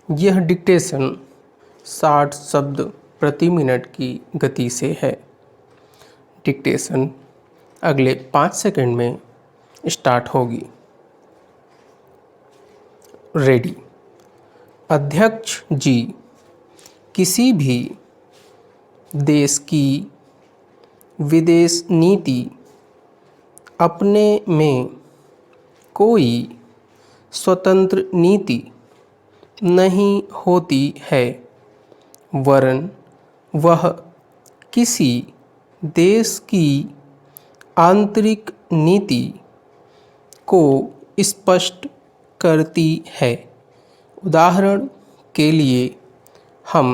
यह डिक्टेशन 60 शब्द प्रति मिनट की गति से है। डिक्टेशन अगले 5 सेकंड में स्टार्ट होगी। रेडी। अध्यक्ष जी, किसी भी देश की विदेश नीति अपने में कोई स्वतंत्र नीति नहीं होती है, वरन वह किसी देश की आंतरिक नीति को स्पष्ट करती है। उदाहरण के लिए हम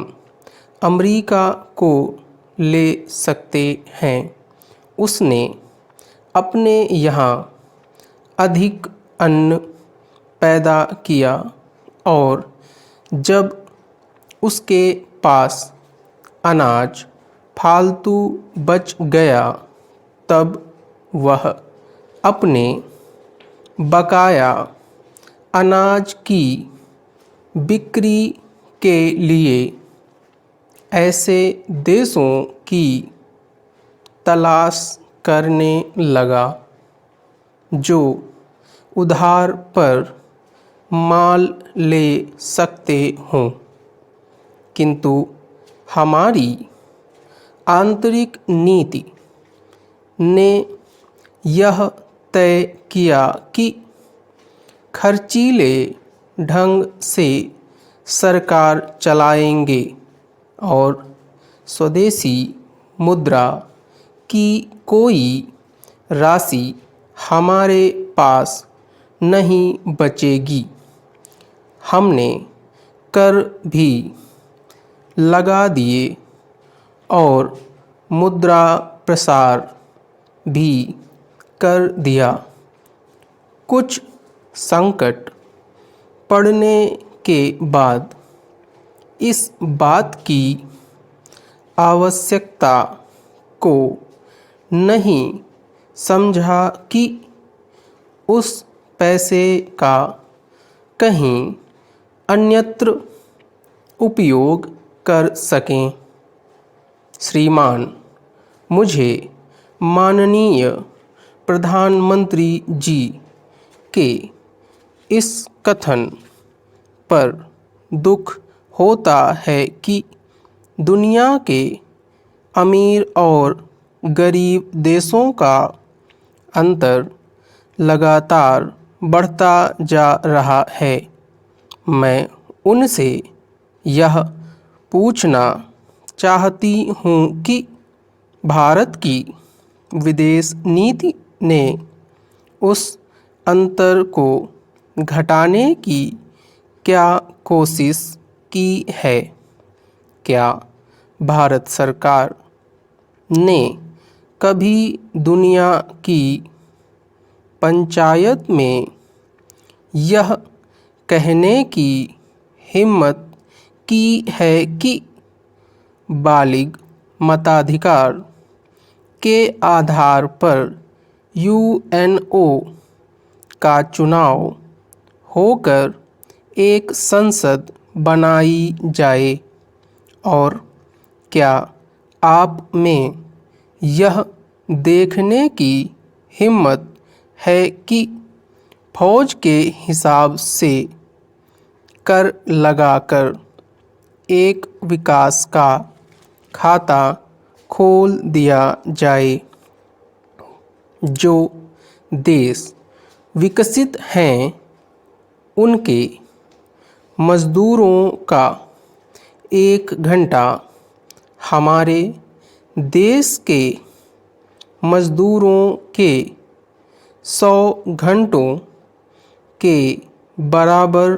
अमेरिका को ले सकते हैं। उसने अपने यहाँ अधिक अन्न पैदा किया और जब उसके पास अनाज फालतू बच गया तब वह अपने बकाया अनाज की बिक्री के लिए ऐसे देशों की तलाश करने लगा जो उधार पर माल ले सकते हों। किंतु हमारी आंतरिक नीति ने यह तय किया कि खर्चीले ढंग से सरकार चलाएंगे और स्वदेशी मुद्रा की कोई राशि हमारे पास नहीं बचेगी। हमने कर भी लगा दिए और मुद्रा प्रसार भी कर दिया। कुछ संकट पड़ने के बाद इस बात की आवश्यकता को नहीं समझा कि उस पैसे का कहीं अन्यत्र उपयोग कर सकें। श्रीमान, मुझे माननीय प्रधानमंत्री जी के इस कथन पर दुख होता है कि दुनिया के अमीर और गरीब देशों का अंतर लगातार बढ़ता जा रहा है। मैं उनसे यह पूछना चाहती हूँ कि भारत की विदेश नीति ने उस अंतर को घटाने की क्या कोशिश की है? क्या भारत सरकार ने कभी दुनिया की पंचायत में यह कहने की हिम्मत की है कि बालिग मताधिकार के आधार पर यूएनओ का चुनाव होकर एक संसद बनाई जाए? और क्या आप में यह देखने की हिम्मत है कि फौज के हिसाब से कर लगाकर एक विकास का खाता खोल दिया जाए? जो देश विकसित हैं उनके मज़दूरों का 1 घंटा हमारे देश के मज़दूरों के 100 घंटों के बराबर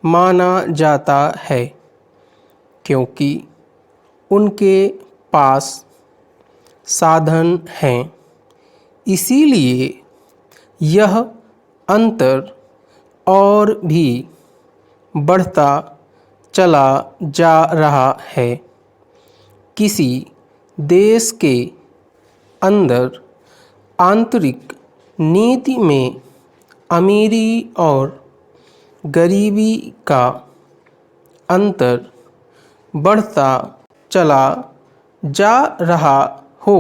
माना जाता है, क्योंकि उनके पास साधन हैं। इसीलिए यह अंतर और भी बढ़ता चला जा रहा है। किसी देश के अंदर आंतरिक नीति में अमीरी और गरीबी का अंतर बढ़ता चला जा रहा हो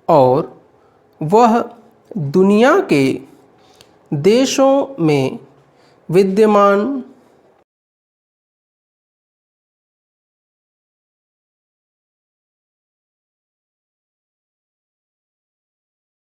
और वह दुनिया के देशों में विद्यमान